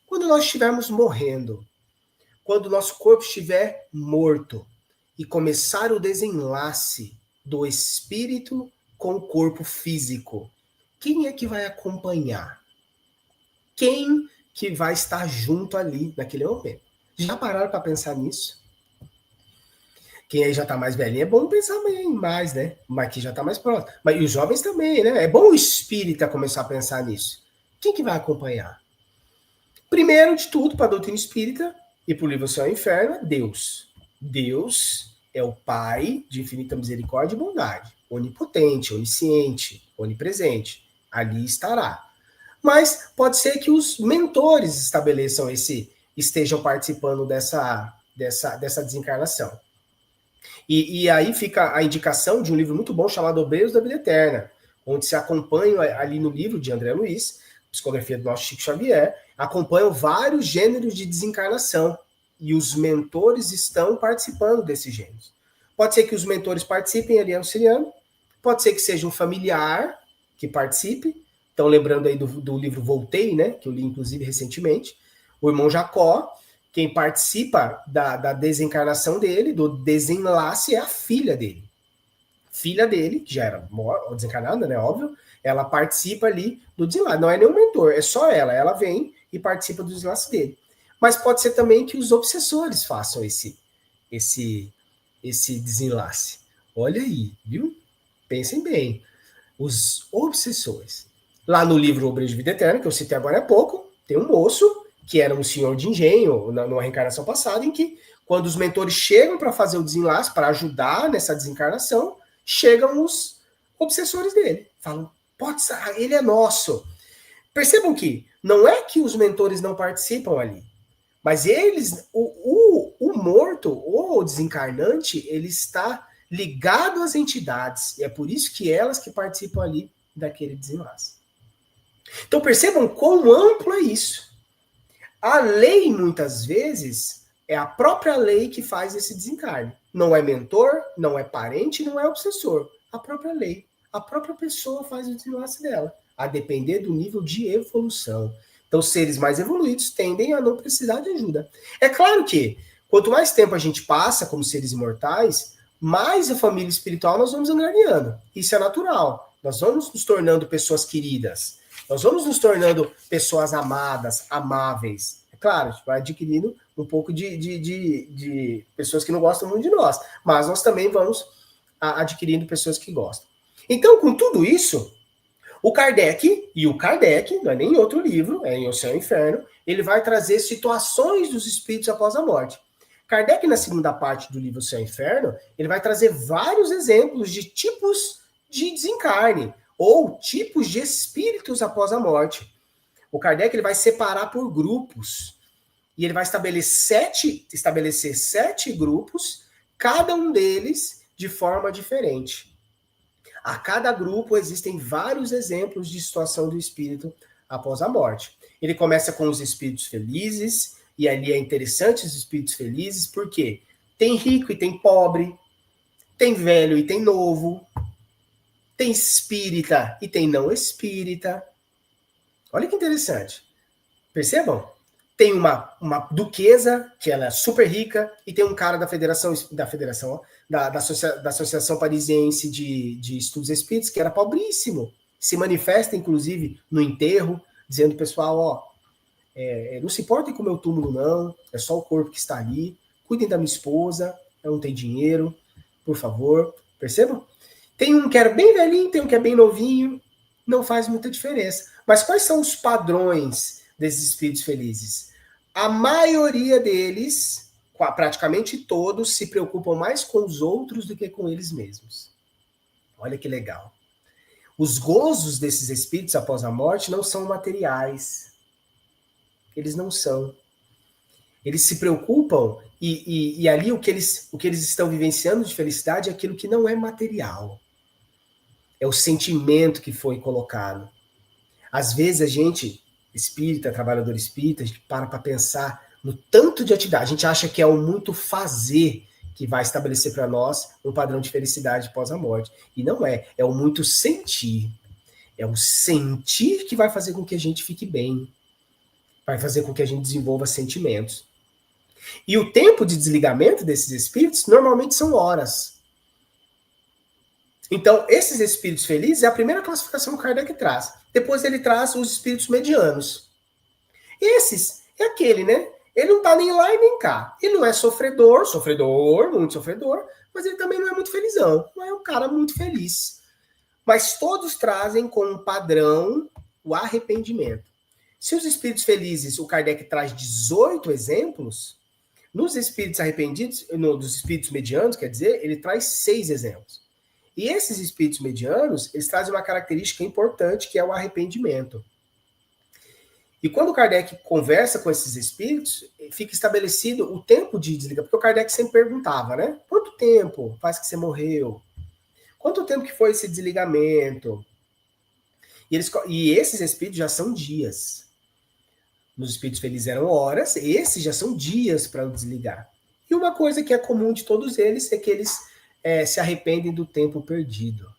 Quando nós estivermos morrendo, quando o nosso corpo estiver morto e começar o desenlace do espírito com o corpo físico, quem é que vai acompanhar? Quem que vai estar junto ali naquele momento? Já pararam para pensar nisso? Quem aí já está mais velhinho, é bom pensar mais, né? Mas que já está mais próximo. Mas e os jovens também, né? É bom o espírita começar a pensar nisso. Quem que vai acompanhar? Primeiro de tudo, para a doutrina espírita e para o livro Céu e Inferno, Deus. Deus é o Pai de infinita misericórdia e bondade. Onipotente, onisciente, onipresente. Ali estará. Mas pode ser que os mentores estejam participando dessa desencarnação. E aí fica a indicação de um livro muito bom chamado Obreiros da Vida Eterna, onde se acompanha ali no livro de André Luiz, psicografia do nosso Chico Xavier, acompanham vários gêneros de desencarnação. E os mentores estão participando desses gêneros. Pode ser que os mentores participem ali auxiliando, pode ser que seja um familiar que participe. Então, lembrando aí do livro Voltei, né, que eu li inclusive recentemente, o irmão Jacó, quem participa da desencarnação dele, do desenlace, é a filha dele. Filha dele, que já era desencarnada, né, óbvio, ela participa ali do desenlace. Não é nenhum mentor, é só ela. Ela vem e participa do desenlace dele. Mas pode ser também que os obsessores façam esse desenlace. Olha aí, viu? Pensem bem. Os obsessores. Lá no livro Obreiros de Vida Eterna, que eu citei agora há pouco, Tem um moço que era um senhor de engenho, numa reencarnação passada, em que, quando os mentores chegam para fazer o desenlace, para ajudar nessa desencarnação, chegam os obsessores dele. Falam, pode ser, ele é nosso. Percebam que não é que os mentores não participam ali, mas eles, o morto, ou o desencarnante, ele está ligado às entidades, e é por isso que elas que participam ali daquele desenlace. Então percebam quão amplo é isso. A lei, muitas vezes, é a própria lei que faz esse desencarne. Não é mentor, não é parente, não é obsessor. A própria lei. A própria pessoa faz o desenlace dela, a depender do nível de evolução. Então, seres mais evoluídos tendem a não precisar de ajuda. É claro que, quanto mais tempo a gente passa como seres imortais, mais a família espiritual nós vamos angariando. Isso é natural. Nós vamos nos tornando pessoas queridas. Nós vamos nos tornando pessoas amadas, amáveis. É claro, a gente vai adquirindo um pouco de pessoas que não gostam muito de nós, mas nós também vamos adquirindo pessoas que gostam. Então, com tudo isso, o Kardec, não é nem em outro livro, é em O Céu e o Inferno, ele vai trazer situações dos espíritos após a morte. Kardec, na segunda parte do livro O Céu e o Inferno, ele vai trazer vários exemplos de tipos de desencarne, ou tipos de espíritos após a morte. O Kardec ele vai separar por grupos, e ele vai estabelecer sete grupos, cada um deles de forma diferente. A cada grupo existem vários exemplos de situação do espírito após a morte. Ele começa com os espíritos felizes, e ali é interessante os espíritos felizes, porque tem rico e tem pobre, tem velho e tem novo, tem espírita e tem não espírita. Olha que interessante. Percebam? Tem uma duquesa, que ela é super rica, e tem um cara da Associação Parisiense de Estudos Espíritas, que era pobríssimo. Se manifesta, inclusive, no enterro, dizendo, pessoal, ó, não se importem com o meu túmulo, não, é só o corpo que está ali, cuidem da minha esposa, eu não tenho dinheiro, por favor. Percebam? Tem um que era bem velhinho, tem um que é bem novinho, não faz muita diferença. Mas quais são os padrões desses espíritos felizes? A maioria deles, praticamente todos, se preocupam mais com os outros do que com eles mesmos. Olha que legal. Os gozos desses espíritos após a morte não são materiais. Eles não são. Eles se preocupam e ali o que eles estão vivenciando de felicidade é aquilo que não é material. É o sentimento que foi colocado. Às vezes a gente, espírita, trabalhador espírita, a gente para pensar no tanto de atividade. A gente acha que é o muito fazer que vai estabelecer para nós um padrão de felicidade após a morte. E não é. É o muito sentir. É o sentir que vai fazer com que a gente fique bem. Vai fazer com que a gente desenvolva sentimentos. E o tempo de desligamento desses espíritos normalmente são horas. Então, esses espíritos felizes é a primeira classificação que o Kardec traz. Depois ele traz os espíritos medianos. Esses é aquele, né? Ele não tá nem lá e nem cá. Ele não é sofredor, muito sofredor, mas ele também não é muito felizão. Não é um cara muito feliz. Mas todos trazem como padrão o arrependimento. Se os espíritos felizes, o Kardec traz 18 exemplos, nos espíritos arrependidos, dos espíritos medianos, quer dizer, ele traz 6 exemplos. E esses espíritos medianos, eles trazem uma característica importante, que é o arrependimento. E quando o Kardec conversa com esses espíritos, fica estabelecido o tempo de desligar, porque o Kardec sempre perguntava, né? Quanto tempo faz que você morreu? Quanto tempo que foi esse desligamento? E esses espíritos já são dias. Nos espíritos felizes eram horas, esses já são dias para desligar. E uma coisa que é comum de todos eles é que eles se arrependem do tempo perdido.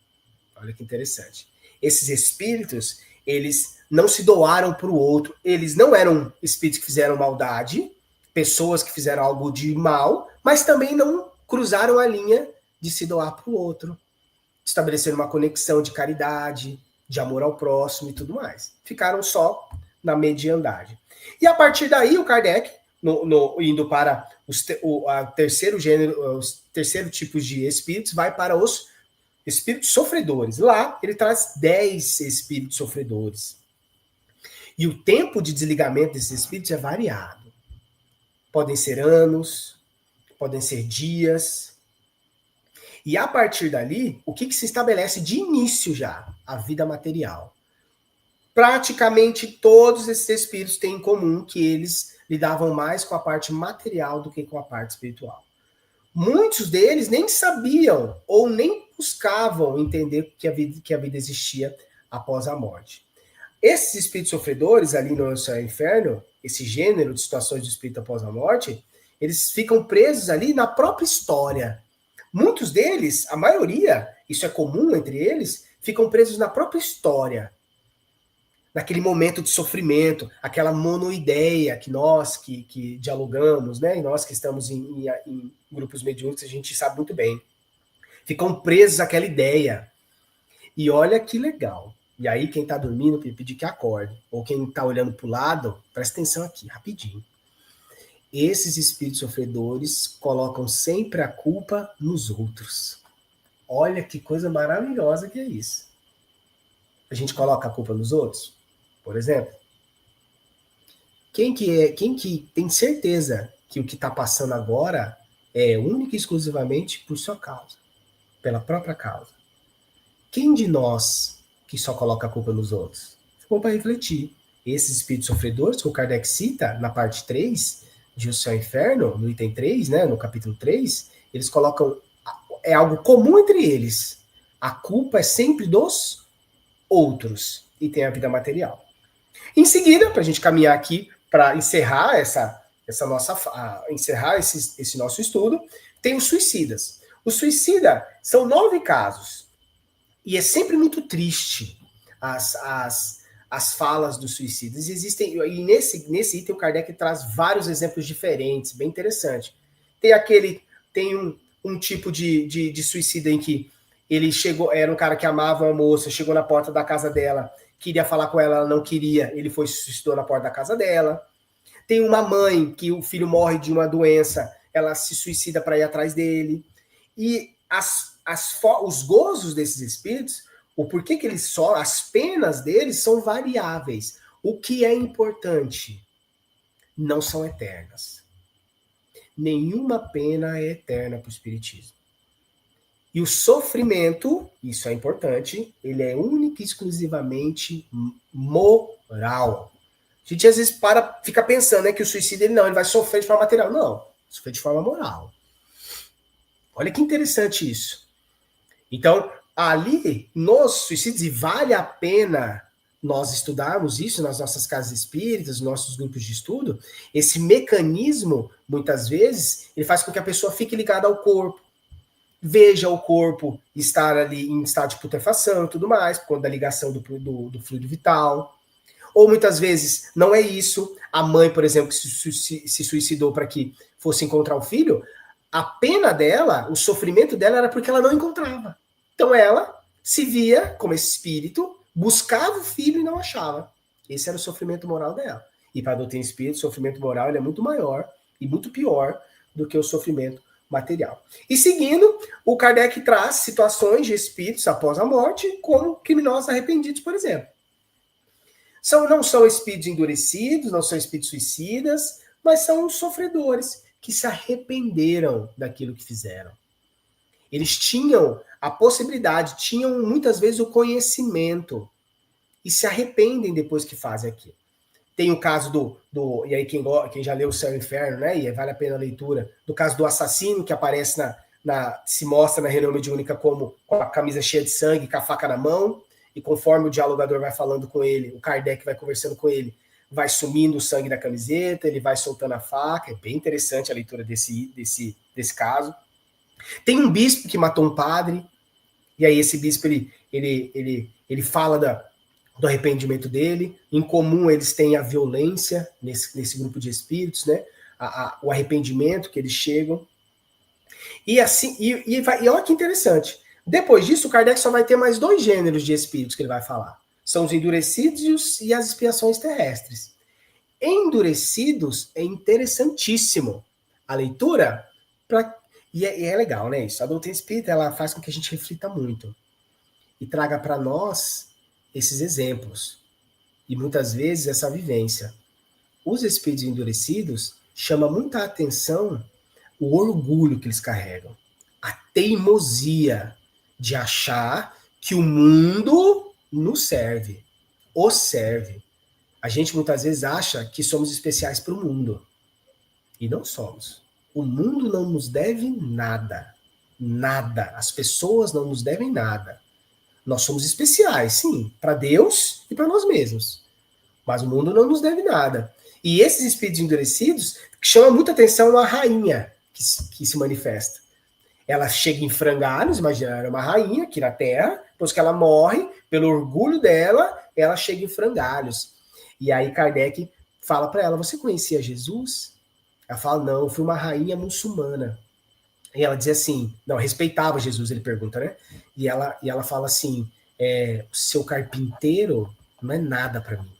Olha que interessante. Esses espíritos, eles não se doaram para o outro. Eles não eram espíritos que fizeram maldade, pessoas que fizeram algo de mal, mas também não cruzaram a linha de se doar para o outro. Estabeleceram uma conexão de caridade, de amor ao próximo e tudo mais. Ficaram só na mediandade. E a partir daí, o Kardec, indo para o terceiro tipo de espíritos, vai para os espíritos sofredores. Lá, ele traz 10 espíritos sofredores. E o tempo de desligamento desses espíritos é variado. Podem ser anos, podem ser dias. E a partir dali, o que se estabelece de início já? A vida material. Praticamente todos esses espíritos têm em comum que eles lidavam mais com a parte material do que com a parte espiritual. Muitos deles nem sabiam ou nem buscavam entender que a vida existia após a morte. Esses espíritos sofredores ali no céu e inferno, esse gênero de situações de espírito após a morte, eles ficam presos ali na própria história. Muitos deles, a maioria, isso é comum entre eles, ficam presos na própria história. Naquele momento de sofrimento, aquela monoideia que nós que dialogamos, né? E nós que estamos em grupos mediúnicos, a gente sabe muito bem. Ficam presos àquela ideia. E olha que legal. E aí, quem está dormindo, pedir que acorde. Ou quem está olhando para o lado, presta atenção aqui, rapidinho. Esses espíritos sofredores colocam sempre a culpa nos outros. Olha que coisa maravilhosa que é isso. A gente coloca a culpa nos outros? Por exemplo, quem que tem certeza que o que está passando agora é única e exclusivamente por sua causa, pela própria causa? Quem de nós que só coloca a culpa nos outros? Ficou para refletir. Esses espíritos sofredores que o Kardec cita na parte 3 de O Céu e o Inferno, no item 3, né, no capítulo 3, eles colocam, é algo comum entre eles. A culpa é sempre dos outros e tem a vida material. Em seguida, para a gente caminhar aqui para encerrar encerrar esse nosso estudo, tem os suicidas. Os suicidas são 9 casos. E é sempre muito triste as falas dos suicidas. Existem, e nesse item o Kardec traz vários exemplos diferentes, bem interessante. Tem um tipo de suicida em que ele chegou, era um cara que amava uma moça, chegou na porta da casa dela, queria falar com ela, ela não queria, ele foi se suicidou na porta da casa dela. Tem uma mãe que o filho morre de uma doença, ela se suicida para ir atrás dele. E os gozos desses espíritos, o porquê que eles só, as penas deles são variáveis. O que é importante? Não são eternas. Nenhuma pena é eterna para o espiritismo. E o sofrimento, isso é importante, ele é único e exclusivamente moral. A gente às vezes fica pensando, né, que o suicídio ele vai sofrer de forma material. Não, sofrer de forma moral. Olha que interessante isso. Então, ali, nos suicídios, e vale a pena nós estudarmos isso nas nossas casas espíritas, nos nossos grupos de estudo, esse mecanismo, muitas vezes, ele faz com que a pessoa fique ligada ao corpo, veja o corpo estar ali em estado de putrefação e tudo mais, por conta da ligação do fluido vital. Ou muitas vezes não é isso. A mãe, por exemplo, que se suicidou para que fosse encontrar o filho, a pena dela, o sofrimento dela era porque ela não encontrava. Então ela se via como esse espírito, buscava o filho e não achava. Esse era o sofrimento moral dela. E para a doutrina espírita, o sofrimento moral ele é muito maior e muito pior do que o sofrimento material. E seguindo, o Kardec traz situações de espíritos após a morte, como criminosos arrependidos, por exemplo. Não são espíritos endurecidos, não são espíritos suicidas, mas são os sofredores que se arrependeram daquilo que fizeram. Eles tinham a possibilidade, tinham muitas vezes o conhecimento e se arrependem depois que fazem aquilo. Tem o caso e aí quem já leu O Céu e o Inferno, né, e vale a pena a leitura, do caso do assassino que aparece se mostra na reunião mediúnica como com a camisa cheia de sangue, com a faca na mão, e conforme o dialogador vai falando com ele, o Kardec vai conversando com ele, vai sumindo o sangue da camiseta, ele vai soltando a faca, é bem interessante a leitura desse caso. Tem um bispo que matou um padre, e aí esse bispo ele fala do arrependimento dele. Em comum eles têm a violência nesse grupo de espíritos, né? O arrependimento que eles chegam. E assim, e olha que interessante. Depois disso, o Kardec só vai ter mais 2 gêneros de espíritos que ele vai falar. São os endurecidos e as expiações terrestres. Endurecidos é interessantíssimo. A leitura, e é legal, né? Isso. A doutrina espírita ela faz com que a gente reflita muito e traga para nós esses exemplos. e muitas vezes essa vivência. Os espíritos endurecidos chama muita atenção o orgulho que eles carregam, a teimosia de achar que o mundo nos serve, os serve. A gente muitas vezes acha que somos especiais para o mundo, e não somos. O mundo não nos deve nada. Nada. As pessoas não nos devem nada. Nós somos especiais, sim, para Deus e para nós mesmos. Mas o mundo não nos deve nada. E esses espíritos endurecidos chamam muita atenção a rainha que se manifesta. Ela chega em frangalhos, imagina, ela é uma rainha aqui na Terra, depois que ela morre, pelo orgulho dela, ela chega em frangalhos. E aí Kardec fala para ela, você conhecia Jesus? Ela fala, não, eu fui uma rainha muçulmana. E ela diz assim, não, respeitava Jesus, ele pergunta, né? E ela fala assim, o seu carpinteiro não é nada para mim.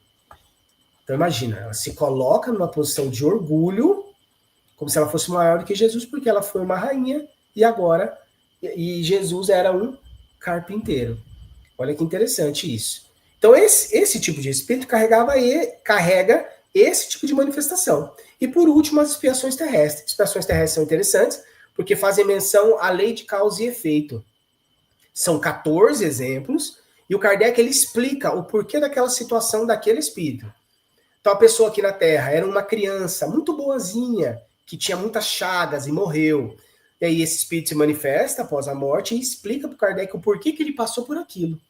Então imagina, ela se coloca numa posição de orgulho, como se ela fosse maior do que Jesus, porque ela foi uma rainha, e Jesus era um carpinteiro. Olha que interessante isso. Então esse tipo de espírito carrega esse tipo de manifestação. E por último, as expiações terrestres. Expiações terrestres são interessantes, porque fazem menção à lei de causa e efeito. São 14 exemplos, e o Kardec ele explica o porquê daquela situação daquele espírito. Então a pessoa aqui na Terra era uma criança muito boazinha, que tinha muitas chagas e morreu. E aí esse espírito se manifesta após a morte e explica para o Kardec o porquê que ele passou por aquilo.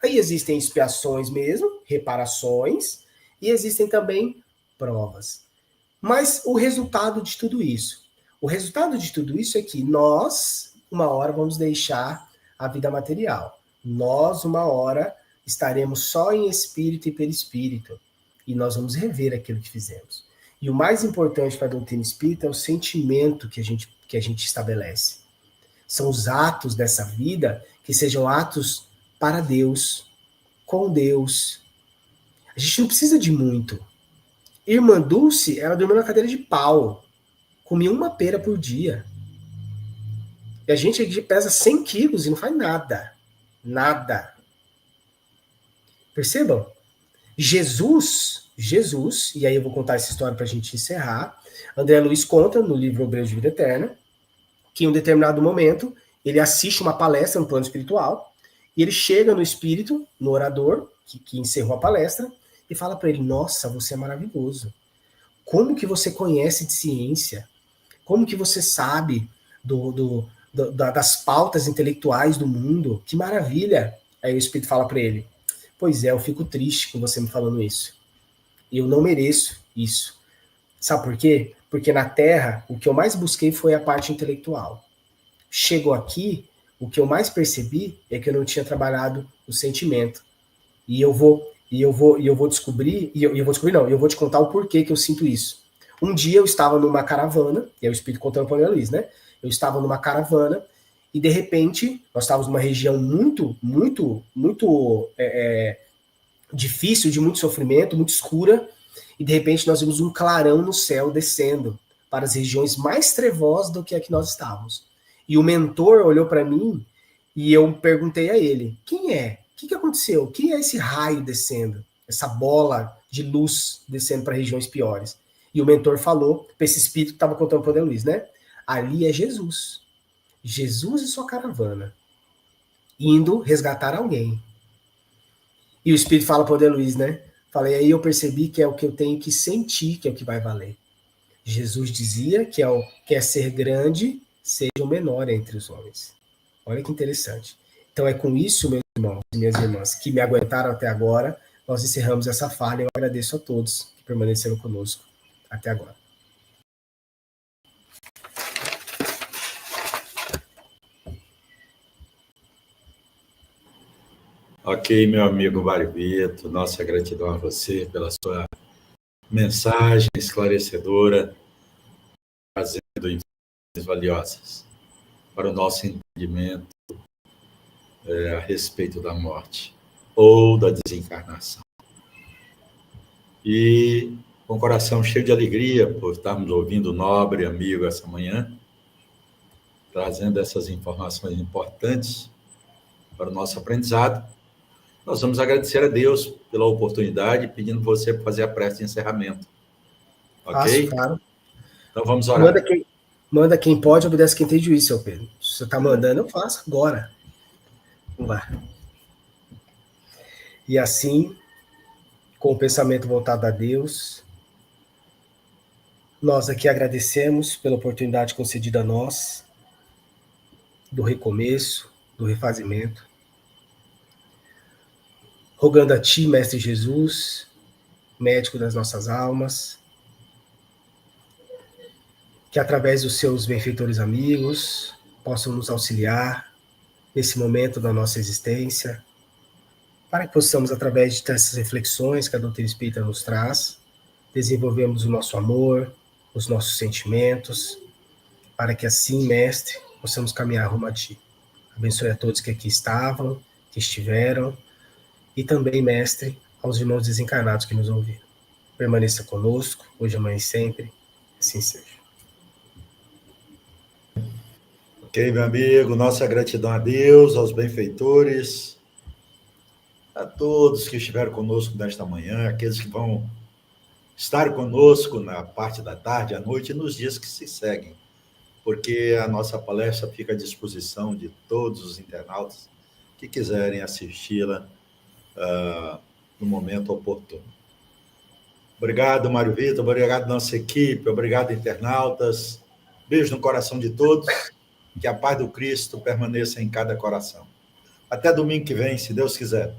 Aí existem expiações mesmo, reparações, e existem também provas. Mas o resultado de tudo isso? O resultado de tudo isso é que nós, uma hora, vamos deixar a vida material. Nós, uma hora, estaremos só em espírito e perispírito. E nós vamos rever aquilo que fizemos. E o mais importante para a doutrina espírita é o sentimento que a gente estabelece. São os atos dessa vida que sejam atos para Deus, com Deus. A gente não precisa de muito. Irmã Dulce, ela dormiu na cadeira de pau. Comia uma pera por dia. E a gente aqui pesa 100 quilos e não faz nada. Nada. Percebam? Jesus, e aí eu vou contar essa história para a gente encerrar. André Luiz conta no livro Obreiros de Vida Eterna que em um determinado momento ele assiste uma palestra no plano espiritual e ele chega no espírito, no orador, que encerrou a palestra, e fala para ele, nossa, você é maravilhoso. Como que você conhece de ciência? Como que você sabe das pautas intelectuais do mundo? Que maravilha! Aí o espírito fala para ele, pois é, eu fico triste com você me falando isso. Eu não mereço isso. Sabe por quê? Porque na Terra, o que eu mais busquei foi a parte intelectual. Chegou aqui, o que eu mais percebi é que eu não tinha trabalhado o sentimento. E eu vou te contar o porquê que eu sinto isso. Um dia eu estava numa caravana, e é o espírito contando para a Luiz, né? Eu estava numa caravana, e de repente, nós estávamos numa região muito difícil, de muito sofrimento, muito escura, e de repente nós vimos um clarão no céu descendo para as regiões mais trevosas do que a que nós estávamos. E o mentor olhou para mim e eu perguntei a ele, quem é? O que aconteceu? Quem é esse raio descendo? Essa bola de luz descendo para regiões piores? E o mentor falou, para esse espírito que estava contando para o Luiz, né? Ali é Jesus. Jesus e sua caravana. Indo resgatar alguém. E o espírito fala para o Luiz, né? Falei, aí eu percebi que é o que eu tenho que sentir, que é o que vai valer. Jesus dizia que é ser grande, seja o menor entre os homens. Olha que interessante. Então é com isso, meus irmãos e minhas irmãs, que me aguentaram até agora, nós encerramos essa fala e eu agradeço a todos que permaneceram conosco até agora. Ok, meu amigo Mário Vitor, nossa gratidão a você pela sua mensagem esclarecedora, trazendo informações valiosas para o nosso entendimento a respeito da morte ou da desencarnação. E com o coração cheio de alegria por estarmos ouvindo o nobre amigo essa manhã, trazendo essas informações importantes para o nosso aprendizado. Nós vamos agradecer a Deus pela oportunidade, pedindo você para fazer a prece de encerramento. Ok? Faço, claro. Então vamos orar. Manda quem pode, obedece quem tem juízo, seu Pedro. Se você está mandando, eu faço agora. Vamos lá. E assim, com o pensamento voltado a Deus, nós aqui agradecemos pela oportunidade concedida a nós, do recomeço, do refazimento. Rogando a Ti, Mestre Jesus, médico das nossas almas, que através dos seus benfeitores amigos possam nos auxiliar nesse momento da nossa existência, para que possamos, através dessas reflexões que a doutrina espírita nos traz, desenvolvermos o nosso amor, os nossos sentimentos, para que assim, Mestre, possamos caminhar rumo a Ti. Abençoe a todos que aqui estavam, que estiveram, e também, Mestre, aos irmãos desencarnados que nos ouviram. Permaneça conosco, hoje, amanhã e sempre, assim seja. Ok, meu amigo, nossa gratidão a Deus, aos benfeitores, a todos que estiveram conosco nesta manhã, aqueles que vão estar conosco na parte da tarde, à noite e nos dias que se seguem, porque a nossa palestra fica à disposição de todos os internautas que quiserem assisti-la no momento oportuno. Obrigado, Mário Vitor, obrigado, nossa equipe, obrigado, internautas. Beijo no coração de todos, que a paz do Cristo permaneça em cada coração. Até domingo que vem, se Deus quiser.